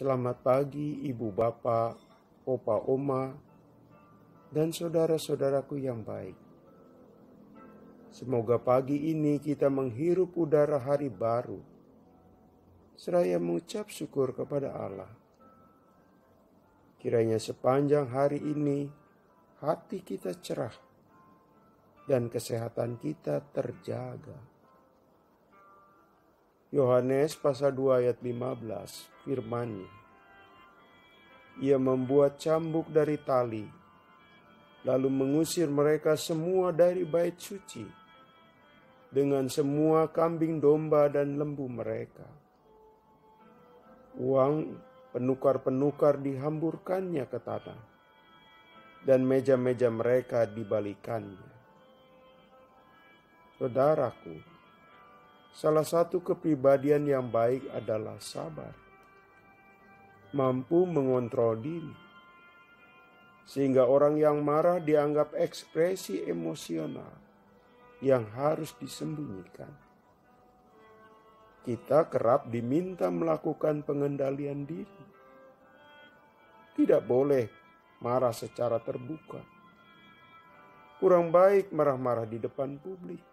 Selamat pagi Ibu Bapak, Opa Oma, dan saudara-saudaraku yang baik. Semoga pagi ini kita menghirup udara hari baru, seraya mengucap syukur kepada Allah. Kiranya sepanjang hari ini hati kita cerah dan kesehatan kita terjaga. Yohanes pasal 2 ayat 15 firman-Nya. Ia membuat cambuk dari tali, lalu mengusir mereka semua dari bait suci, dengan semua kambing domba dan lembu mereka. Uang penukar-penukar dihamburkannya ke tanah, dan meja-meja mereka dibalikannya. Saudaraku, salah satu kepribadian yang baik adalah sabar. Mampu mengontrol diri. Sehingga orang yang marah dianggap ekspresi emosional yang harus disembunyikan. Kita kerap diminta melakukan pengendalian diri. Tidak boleh marah secara terbuka. Kurang baik marah-marah di depan publik.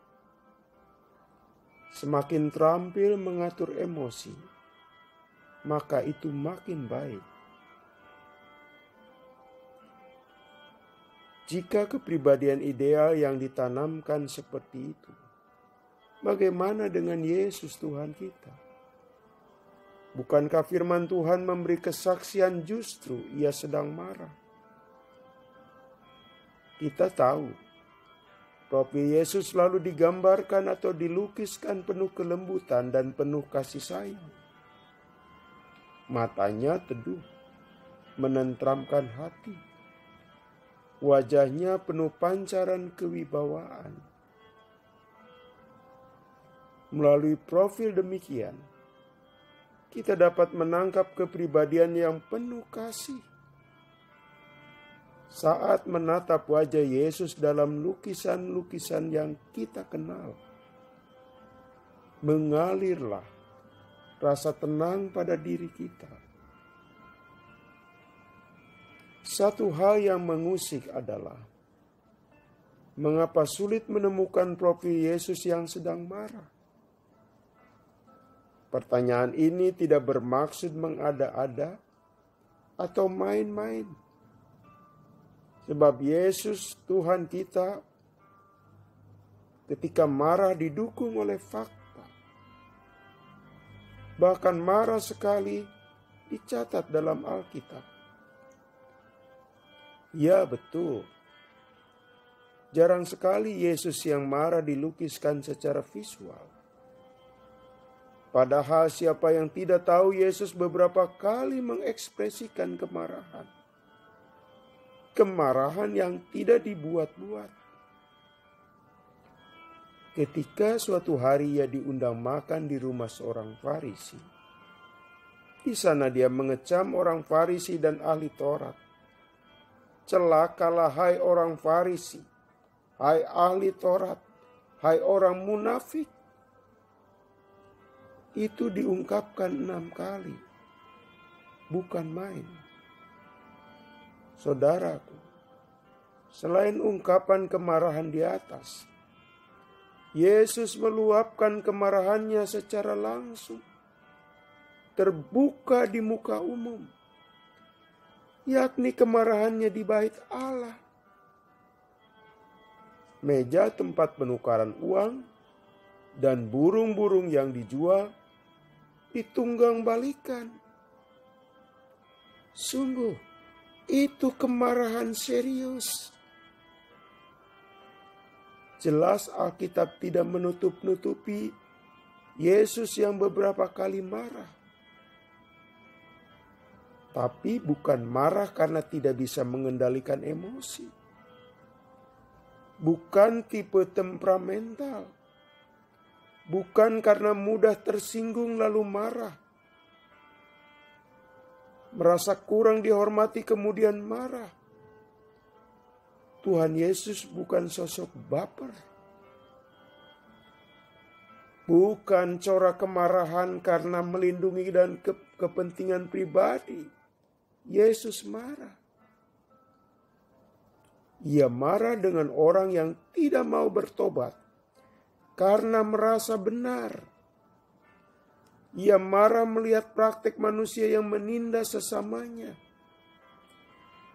Semakin terampil mengatur emosi, maka itu makin baik. Jika kepribadian ideal yang ditanamkan seperti itu, bagaimana dengan Yesus Tuhan kita? Bukankah firman Tuhan memberi kesaksian justru ia sedang marah? Kita tahu profil Yesus selalu digambarkan atau dilukiskan penuh kelembutan dan penuh kasih sayang. Matanya teduh, menenteramkan hati. Wajahnya penuh pancaran kewibawaan. Melalui profil demikian, kita dapat menangkap kepribadian yang penuh kasih. Saat menatap wajah Yesus dalam lukisan-lukisan yang kita kenal, mengalirlah rasa tenang pada diri kita. Satu hal yang mengusik adalah mengapa sulit menemukan profil Yesus yang sedang marah. Pertanyaan ini tidak bermaksud mengada-ada atau main-main. Sebab Yesus Tuhan kita ketika marah didukung oleh fakta. Bahkan marah sekali dicatat dalam Alkitab. Ya betul. Jarang sekali Yesus yang marah dilukiskan secara visual. Padahal siapa yang tidak tahu Yesus beberapa kali mengekspresikan kemarahan. Kemarahan yang tidak dibuat-buat. Ketika suatu hari ia diundang makan di rumah seorang Farisi. Di sana dia mengecam orang Farisi dan ahli Taurat. Celakalah hai orang Farisi, hai ahli Taurat, hai orang munafik. Itu diungkapkan 6 kali. Bukan main. Saudaraku, selain ungkapan kemarahan di atas, Yesus meluapkan kemarahannya secara langsung, terbuka di muka umum, yakni kemarahannya di bait Allah. Meja tempat penukaran uang dan burung-burung yang dijual ditunggang balikan. Sungguh, itu kemarahan serius. Jelas Alkitab tidak menutup-nutupi Yesus yang beberapa kali marah. Tapi bukan marah karena tidak bisa mengendalikan emosi. Bukan tipe temperamental. Bukan karena mudah tersinggung lalu marah. Merasa kurang dihormati kemudian marah. Tuhan Yesus bukan sosok baper. Bukan corak kemarahan karena melindungi dan kepentingan pribadi. Yesus marah. Ia marah dengan orang yang tidak mau bertobat karena merasa benar. Ia marah melihat praktik manusia yang menindas sesamanya.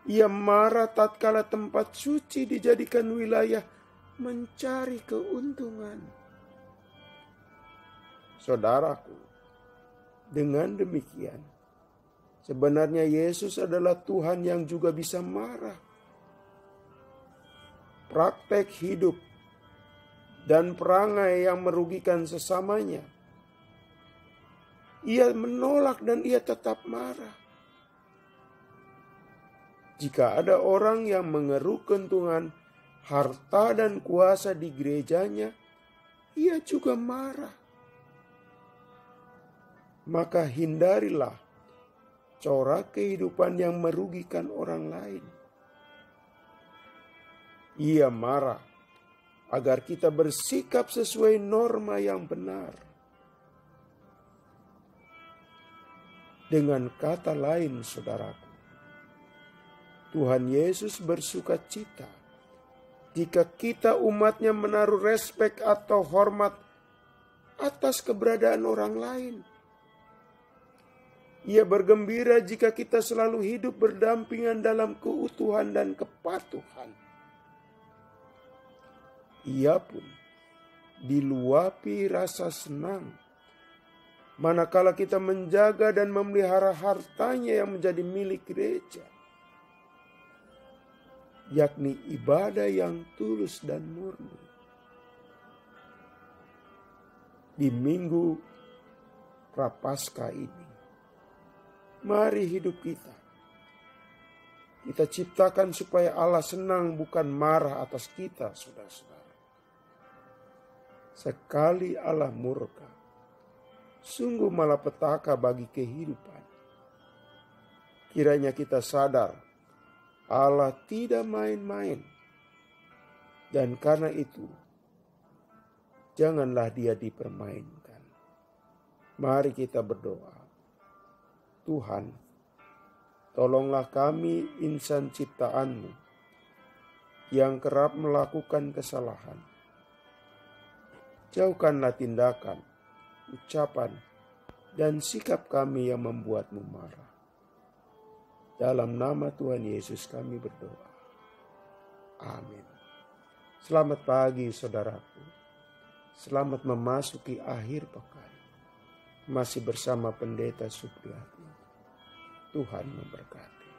Ia marah tatkala tempat suci dijadikan wilayah mencari keuntungan. Saudaraku, dengan demikian, sebenarnya Yesus adalah Tuhan yang juga bisa marah. Praktek hidup dan perangai yang merugikan sesamanya, Ia menolak dan Ia tetap marah. Jika ada orang yang mengeruk keuntungan, harta dan kuasa di gerejanya, Ia juga marah. Maka hindarilah corak kehidupan yang merugikan orang lain. Ia marah agar kita bersikap sesuai norma yang benar. Dengan kata lain, saudaraku, Tuhan Yesus bersuka cita jika kita umatnya menaruh respek atau hormat atas keberadaan orang lain. Ia bergembira jika kita selalu hidup berdampingan dalam keutuhan dan kepatuhan. Ia pun diluapi rasa senang manakala kita menjaga dan memelihara hartanya yang menjadi milik gereja, yakni ibadah yang tulus dan murni. Di Minggu Prapaskah ini, mari hidup kita ciptakan supaya Allah senang bukan marah atas kita, saudara-saudara. Sekali Allah murka, sungguh malapetaka bagi kehidupan. Kiranya kita sadar Allah tidak main-main. Dan karena itu, janganlah Dia dipermainkan. Mari kita berdoa. Tuhan, tolonglah kami insan ciptaan-Mu yang kerap melakukan kesalahan. Jauhkanlah tindakan, ucapan, dan sikap kami yang membuat-Mu marah. Dalam nama Tuhan Yesus kami berdoa. Amin. Selamat pagi saudaraku. Selamat memasuki akhir pekan. Masih bersama Pendeta Supriyatna. Tuhan memberkati.